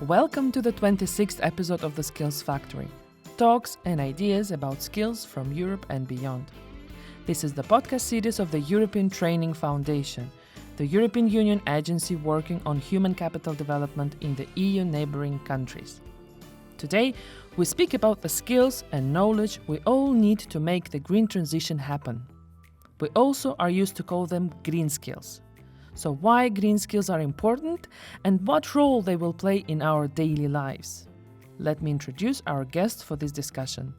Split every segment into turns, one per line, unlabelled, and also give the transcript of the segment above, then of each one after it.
Welcome to the 26th episode of the Skills Factory. Talks and ideas about skills from Europe and beyond. This is the podcast series of the European Training Foundation, the European Union agency working on human capital development in the EU neighboring countries. Today, we speak about the skills and knowledge we all need to make the green transition happen. We also are used to call them green skills. So why green skills are important and what role they will play in our daily lives? Let me introduce our guest for this discussion.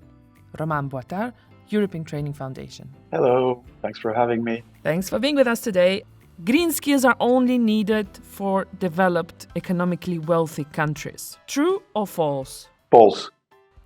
Roman Boitard, European Training Foundation.
Hello, thanks for having me.
Thanks for being with us today. Green skills are only needed for developed, economically wealthy countries. True or false?
False.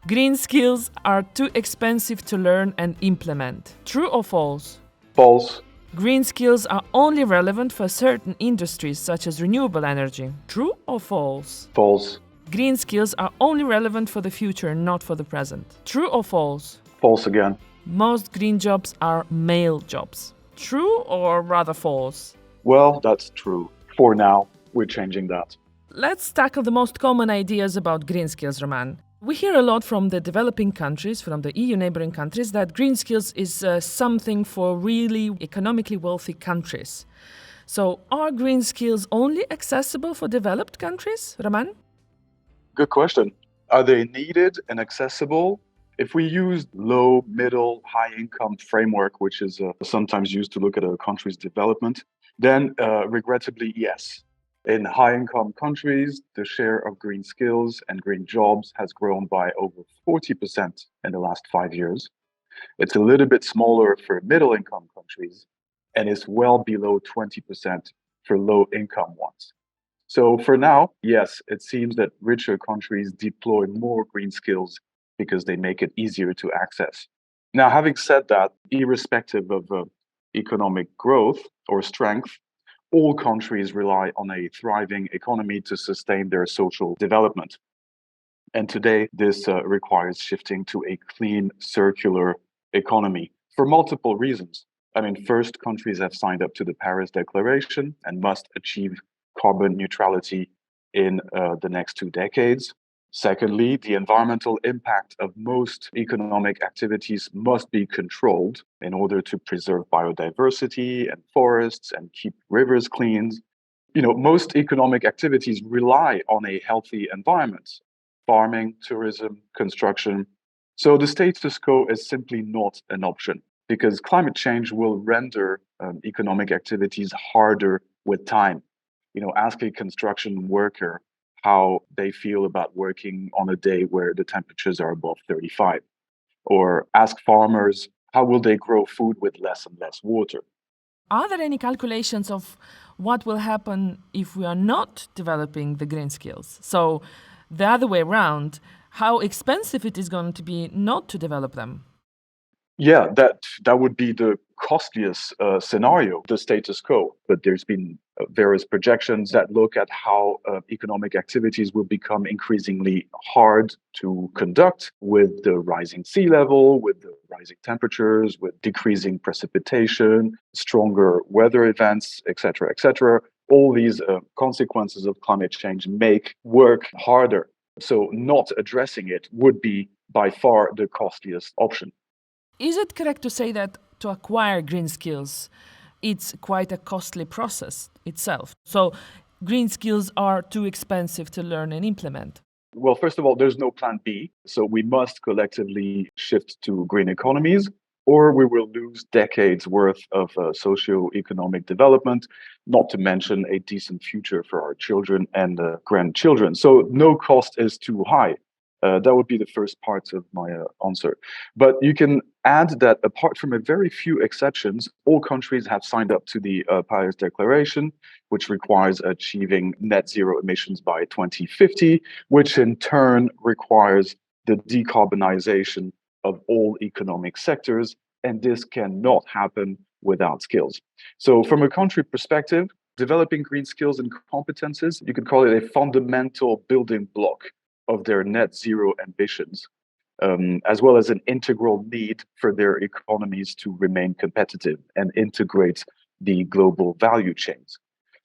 Green skills are too expensive to learn and implement. True or false?
False.
Green skills are only relevant for certain industries such as renewable energy. True or false?
False.
Green skills are only relevant for the future, not for the present. True or false?
False again.
Most green jobs are male jobs. True or rather false?
Well, that's true. For now, we're changing that.
Let's tackle the most common ideas about green skills, Roman. We hear a lot from the developing countries, from the EU neighboring countries, that green skills is something for really economically wealthy countries. So are green skills only accessible for developed countries, Roman?
Good question. Are they needed and accessible? If we use low, middle, high income framework, which is sometimes used to look at a country's development, then regrettably, yes. In high-income countries, the share of green skills and green jobs has grown by over 40% in the last 5 years. It's a little bit smaller for middle-income countries, and it's well below 20% for low-income ones. So for now, yes, it seems that richer countries deploy more green skills because they make it easier to access. Now, having said that, irrespective of economic growth or strength, all countries rely on a thriving economy to sustain their social development. And today, this requires shifting to a clean, circular economy for multiple reasons. First, countries have signed up to the Paris Declaration and must achieve carbon neutrality in the next 2 decades. Secondly, the environmental impact of most economic activities must be controlled in order to preserve biodiversity and forests and keep rivers clean. Most economic activities rely on a healthy environment: farming, tourism, construction. So the status quo is simply not an option because climate change will render economic activities harder with time. Ask a construction worker how they feel about working on a day where the temperatures are above 35. Or ask farmers, how will they grow food with less and less water?
Are there any calculations of what will happen if we are not developing the green skills? So the other way around, how expensive it is going to be not to develop them?
Yeah, that would be the costliest scenario, the status quo. But there's been various projections that look at how economic activities will become increasingly hard to conduct with the rising sea level, with the rising temperatures, with decreasing precipitation, stronger weather events, etc., etc. All these consequences of climate change make work harder. So not addressing it would be by far the costliest option.
Is it correct to say that to acquire green skills, it's quite a costly process itself? So green skills are too expensive to learn and implement?
Well, first of all, there's no plan B. So we must collectively shift to green economies, or we will lose decades worth of socio-economic development, not to mention a decent future for our children and grandchildren. So no cost is too high. That would be the first part of my answer. But you can add that apart from a very few exceptions, all countries have signed up to the Paris Declaration, which requires achieving net zero emissions by 2050, which in turn requires the decarbonization of all economic sectors. And this cannot happen without skills. So from a country perspective, developing green skills and competences, you could call it a fundamental building block of their net zero ambitions, as well as an integral need for their economies to remain competitive and integrate the global value chains.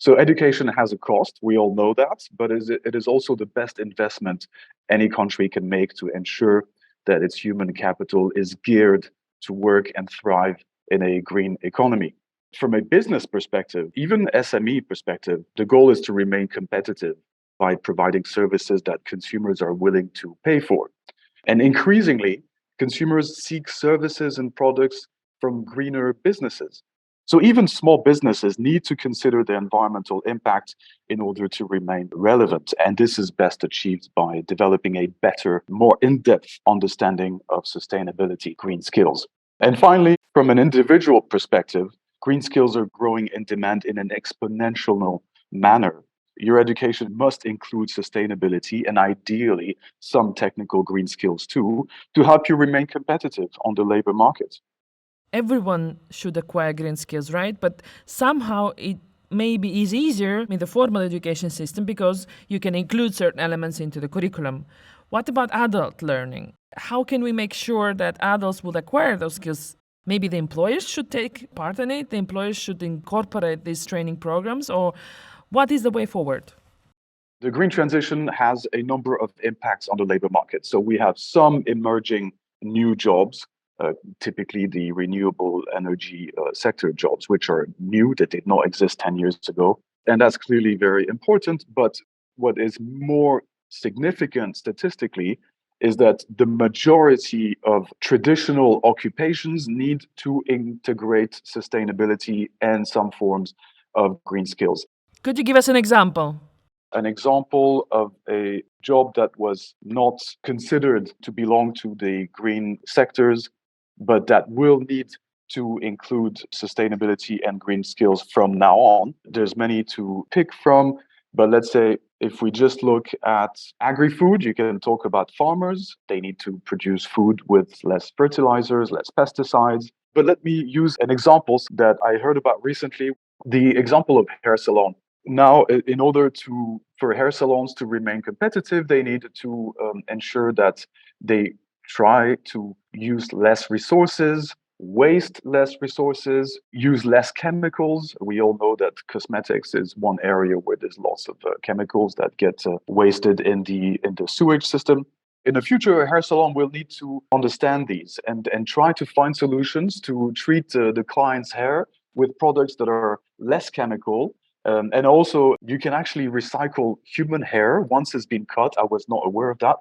So education has a cost. We all know that, but it is also the best investment any country can make to ensure that its human capital is geared to work and thrive in a green economy. From a business perspective, even SME perspective, the goal is to remain competitive by providing services that consumers are willing to pay for. And increasingly, consumers seek services and products from greener businesses. So even small businesses need to consider the environmental impact in order to remain relevant. And this is best achieved by developing a better, more in-depth understanding of sustainability green skills. And finally, from an individual perspective, green skills are growing in demand in an exponential manner. Your education must include sustainability and ideally some technical green skills too to help you remain competitive on the labor market.
Everyone should acquire green skills, right? But somehow it maybe is easier in the formal education system because you can include certain elements into the curriculum. What about adult learning? How can we make sure that adults will acquire those skills? Maybe the employers should take part in it, the employers should incorporate these training programs, or what is the way forward?
The green transition has a number of impacts on the labor market. So we have some emerging new jobs, typically the renewable energy sector jobs, which are new, that did not exist 10 years ago. And that's clearly very important. But what is more significant statistically is that the majority of traditional occupations need to integrate sustainability and some forms of green skills.
Could you give us an example?
An example of a job that was not considered to belong to the green sectors, but that will need to include sustainability and green skills from now on. There's many to pick from, but let's say if we just look at agri-food, you can talk about farmers. They need to produce food with less fertilizers, less pesticides. But let me use an example that I heard about recently, the example of hair salon. Now, in order for hair salons to remain competitive, they need to ensure that they try to use less resources, waste less resources, use less chemicals. We all know that cosmetics is one area where there's lots of chemicals that get wasted in the sewage system. In the future, a hair salon will need to understand these and try to find solutions to treat the client's hair with products that are less chemical. And also, you can actually recycle human hair once it's been cut. I was not aware of that.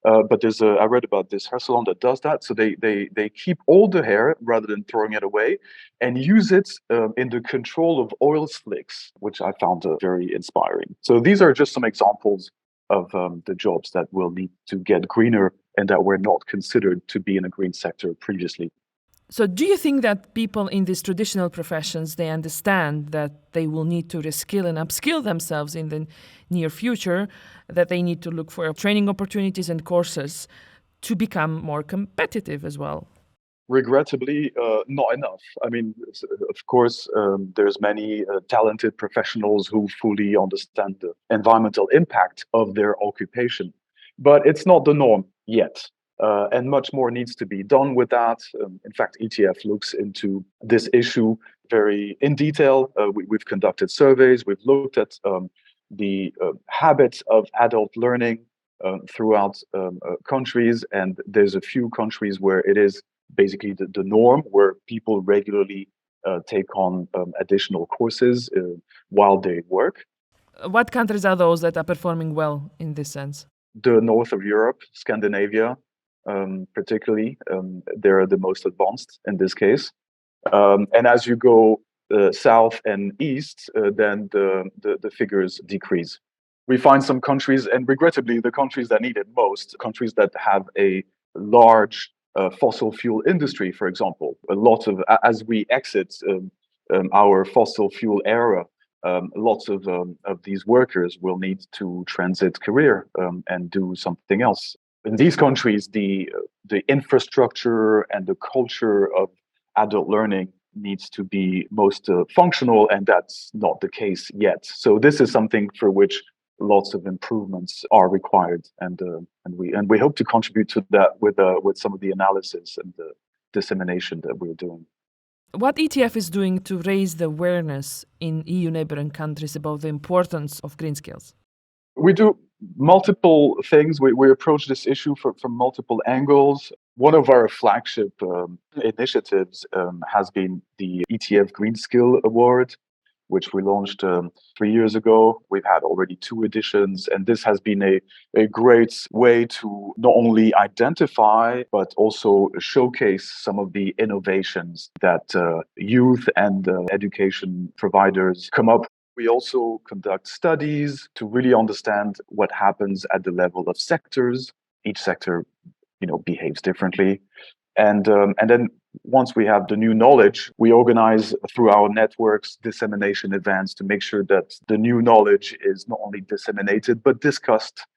But I read about this hair salon that does that. So they keep all the hair rather than throwing it away and use it in the control of oil slicks, which I found very inspiring. So these are just some examples of the jobs that will need to get greener and that were not considered to be in a green sector previously.
So do you think that people in these traditional professions, they understand that they will need to reskill and upskill themselves in the near future, that they need to look for training opportunities and courses to become more competitive as well?
Regrettably, not enough. I mean, of course, there's many talented professionals who fully understand the environmental impact of their occupation, but it's not the norm yet. And much more needs to be done with that. In fact, ETF looks into this issue very in detail. We've conducted surveys. We've looked at the habits of adult learning throughout countries, and there's a few countries where it is basically the norm, where people regularly take on additional courses while they work.
What countries are those that are performing well in this sense?
The north of Europe, Scandinavia, particularly, they're the most advanced in this case. And as you go south and east, then the figures decrease. We find some countries, and regrettably, the countries that need it most, countries that have a large fossil fuel industry, for example. A lot of, as we exit our fossil fuel era, lots of these workers will need to transit career and do something else. In these countries, the infrastructure and the culture of adult learning needs to be most functional, and that's not the case yet. So this is something for which lots of improvements are required, and we hope to contribute to that with some of the analysis and the dissemination that we're doing.
What ETF is doing to raise the awareness in EU neighboring countries about the importance of green skills?
We do multiple things. We approach this issue from multiple angles. One of our flagship initiatives has been the ETF Green Skill Award, which we launched 3 years ago. We've had already two editions, and this has been a great way to not only identify, but also showcase some of the innovations that youth and education providers come up. We also conduct studies to really understand what happens at the level of sectors. Each sector, behaves differently. And then once we have the new knowledge, we organize through our networks dissemination events to make sure that the new knowledge is not only disseminated but discussed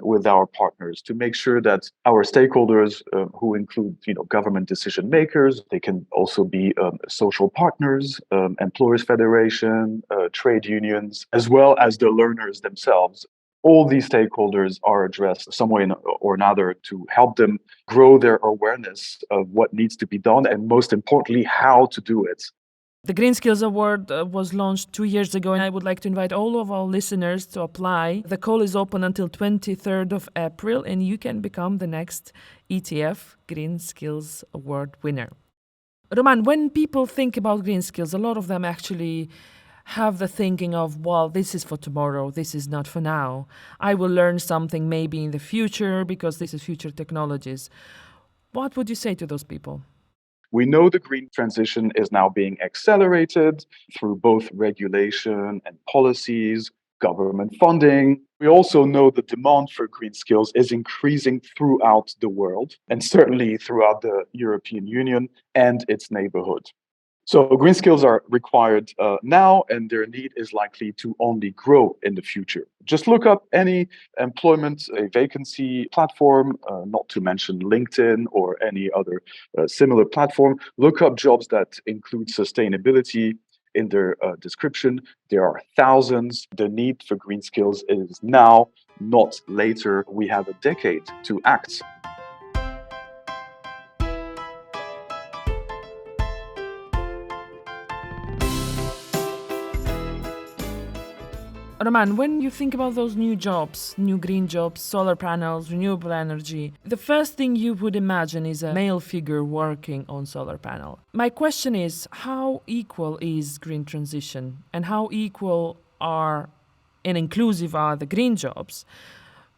with our partners, to make sure that our stakeholders, who include government decision makers, they can also be social partners, employers federation, trade unions, as well as the learners themselves. All these stakeholders are addressed some way or another to help them grow their awareness of what needs to be done, and most importantly, how to do it.
The Green Skills Award was launched 2 years ago, and I would like to invite all of our listeners to apply. The call is open until 23rd of April, and you can become the next ETF Green Skills Award winner. Roman, when people think about green skills, a lot of them actually have the thinking of, well, this is for tomorrow, this is not for now. I will learn something maybe in the future because this is future technologies. What would you say to those people?
We know the green transition is now being accelerated through both regulation and policies, government funding. We also know the demand for green skills is increasing throughout the world, and certainly throughout the European Union and its neighborhood. So green skills are required now, and their need is likely to only grow in the future. Just look up any employment, a vacancy platform, not to mention LinkedIn or any other similar platform. Look up jobs that include sustainability in their description. There are thousands. The need for green skills is now, not later. We have a decade to act.
Roman, when you think about those new jobs, new green jobs, solar panels, renewable energy, the first thing you would imagine is a male figure working on solar panel. My question is, how equal is green transition, and how equal are and inclusive are the green jobs?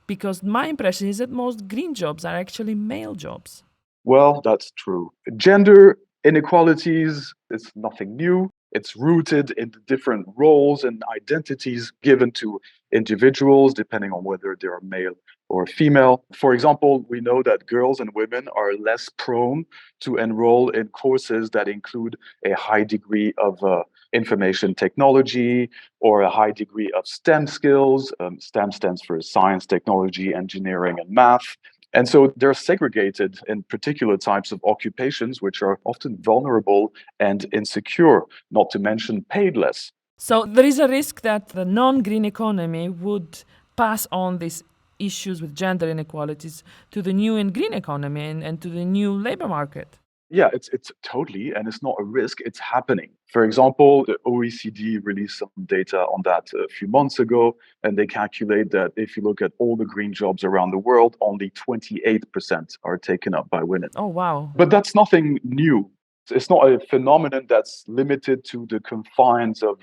Because my impression is that most green jobs are actually male jobs.
Well, that's true. Gender inequalities is nothing new. It's rooted in the different roles and identities given to individuals, depending on whether they are male or female. For example, we know that girls and women are less prone to enroll in courses that include a high degree of information technology or a high degree of STEM skills. STEM stands for science, technology, engineering, and math. And so they're segregated in particular types of occupations, which are often vulnerable and insecure, not to mention paid less.
So there is a risk that the non-green economy would pass on these issues with gender inequalities to the new and green economy and to the new labor market.
Yeah, it's totally, and it's not a risk, it's happening. For example, the OECD released some data on that a few months ago, and they calculate that if you look at all the green jobs around the world, only 28% are taken up by women.
Oh, wow.
But that's nothing new. It's not a phenomenon that's limited to the confines of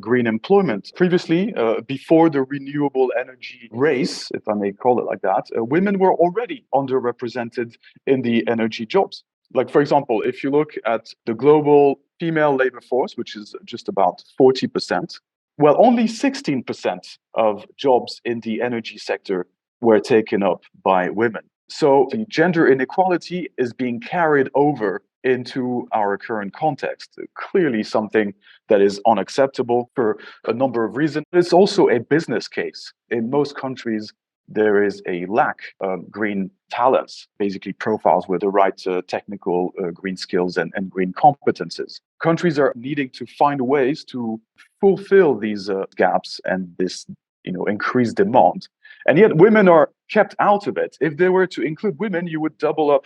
green employment. Previously, before the renewable energy race, if I may call it like that, women were already underrepresented in the energy jobs. Like, for example, if you look at the global female labor force, which is just about 40%, well, only 16% of jobs in the energy sector were taken up by women. So the gender inequality is being carried over into our current context. Clearly something that is unacceptable for a number of reasons. It's also a business case. In most countries, there is a lack of green talents, basically profiles with the right technical green skills and green competences. Countries are needing to find ways to fulfill these gaps and this increased demand. And yet women are kept out of it. If they were to include women, you would double up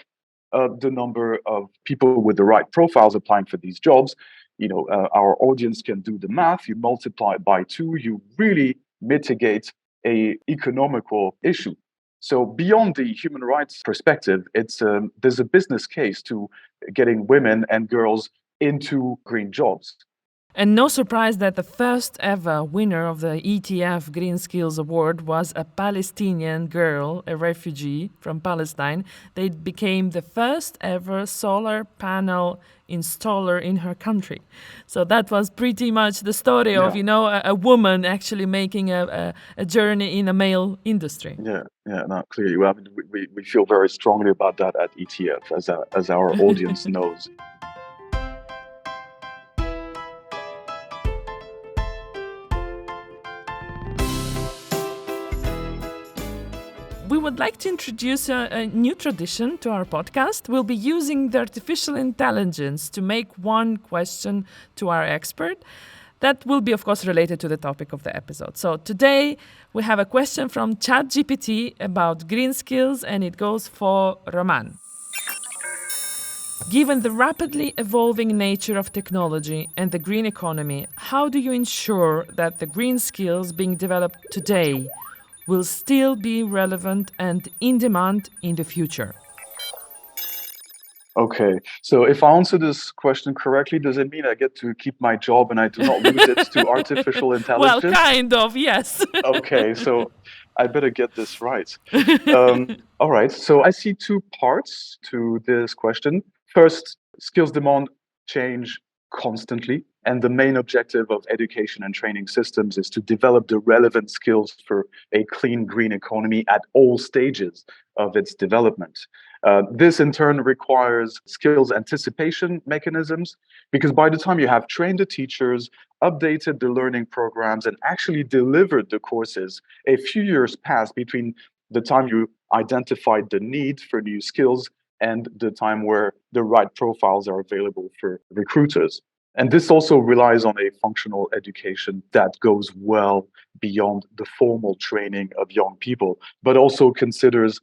the number of people with the right profiles applying for these jobs. Our audience can do the math. You multiply it by two, you really mitigate a economical issue. So beyond the human rights perspective, there's a business case to getting women and girls into green jobs.
And no surprise that the first ever winner of the ETF Green Skills Award was a Palestinian girl, a refugee from Palestine. They became the first ever solar panel installer in her country. So that was pretty much the story of, a woman actually making a journey in a male industry.
Yeah, no, clearly. Well, I mean, we feel very strongly about that at ETF, as our audience knows.
We would like to introduce a new tradition to our podcast. We'll be using the artificial intelligence to make one question to our expert. That will be, of course, related to the topic of the episode. So today we have a question from ChatGPT about green skills, and it goes for Roman. Given the rapidly evolving nature of technology and the green economy, how do you ensure that the green skills being developed today will still be relevant and in demand in the future?
Okay, so if I answer this question correctly, does it mean I get to keep my job and I do not lose it to artificial intelligence?
Well, kind of, yes.
Okay, so I better get this right. All right, so I see two parts to this question. First, skills demand change constantly, and the main objective of education and training systems is to develop the relevant skills for a clean green economy at all stages of its development. This in turn requires skills anticipation mechanisms, because by the time you have trained the teachers, updated the learning programs, and actually delivered the courses, a few years pass between the time you identified the need for new skills and the time where the right profiles are available for recruiters. And this also relies on a functional education that goes well beyond the formal training of young people, but also considers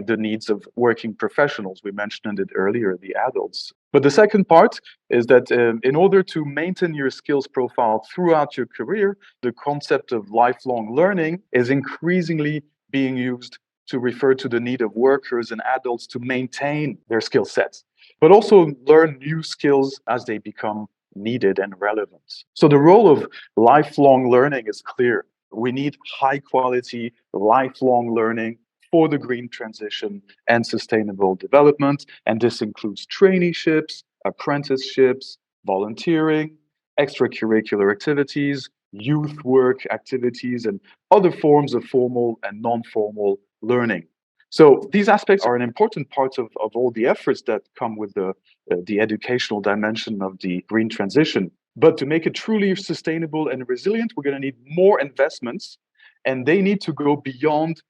the needs of working professionals. We mentioned it earlier, the adults. But the second part is that in order to maintain your skills profile throughout your career, the concept of lifelong learning is increasingly being used to refer to the need of workers and adults to maintain their skill sets, but also learn new skills as they become needed and relevant. So the role of lifelong learning is clear. We need high quality, lifelong learning for the green transition and sustainable development. And this includes traineeships, apprenticeships, volunteering, extracurricular activities, youth work activities, and other forms of formal and non-formal learning. So these aspects are an important part of all the efforts that come with the educational dimension of the green transition. But to make it truly sustainable and resilient, we're going to need more investments, and they need to go beyond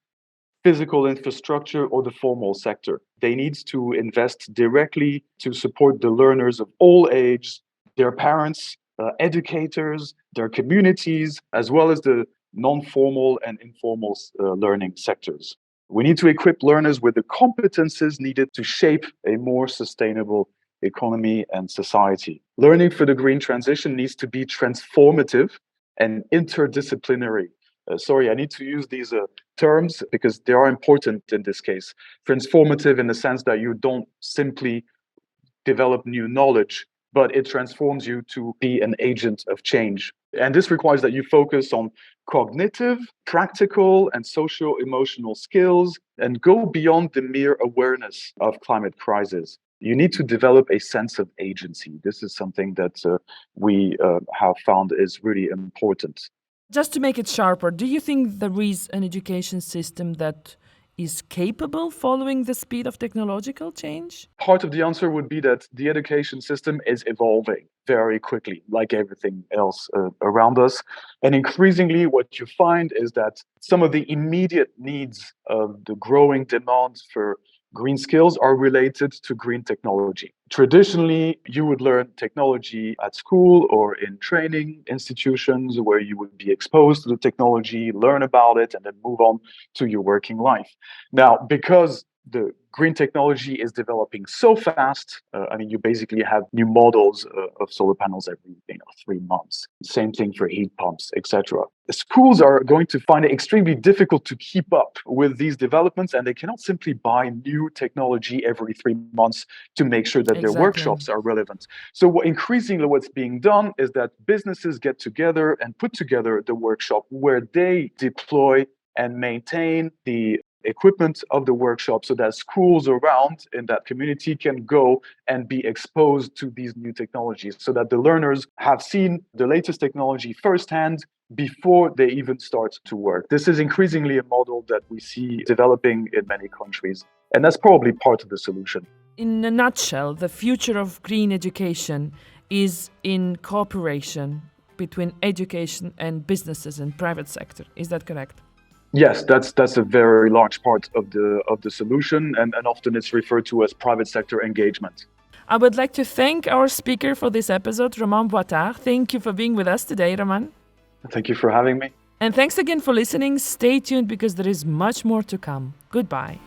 physical infrastructure or the formal sector. They need to invest directly to support the learners of all ages, their parents, educators, their communities, as well as the non-formal and informal learning sectors. We need to equip learners with the competences needed to shape a more sustainable economy and society. Learning for the green transition needs to be transformative and interdisciplinary. Sorry, I need to use these terms because they are important in this case. Transformative in the sense that you don't simply develop new knowledge, but it transforms you to be an agent of change. And this requires that you focus on cognitive, practical, and socio-emotional skills and go beyond the mere awareness of climate crisis. You need to develop a sense of agency. This is something that we have found is really important.
Just to make it sharper, do you think there is an education system that is capable following the speed of technological change?
Part of the answer would be that the education system is evolving very quickly, like everything else around us. And increasingly, what you find is that some of the immediate needs of the growing demand for green skills are related to green technology. Traditionally, you would learn technology at school or in training institutions where you would be exposed to the technology, learn about it, and then move on to your working life. Now, because the green technology is developing so fast. You basically have new models of solar panels every 3 months. Same thing for heat pumps, etc. Schools are going to find it extremely difficult to keep up with these developments, and they cannot simply buy new technology every 3 months to make sure that their workshops are relevant. So increasingly what's being done is that businesses get together and put together the workshop where they deploy and maintain the equipment of the workshop so that schools around in that community can go and be exposed to these new technologies so that the learners have seen the latest technology firsthand before they even start to work. This is increasingly a model that we see developing in many countries, and that's probably part of the solution.
In a nutshell, the future of green education is in cooperation between education and businesses and private sector. Is that correct?
Yes, that's a very large part of the solution, and often it's referred to as private sector engagement.
I would like to thank our speaker for this episode, Romain Boitard. Thank you for being with us today, Romain.
Thank you for having me.
And thanks again for listening. Stay tuned because there is much more to come. Goodbye.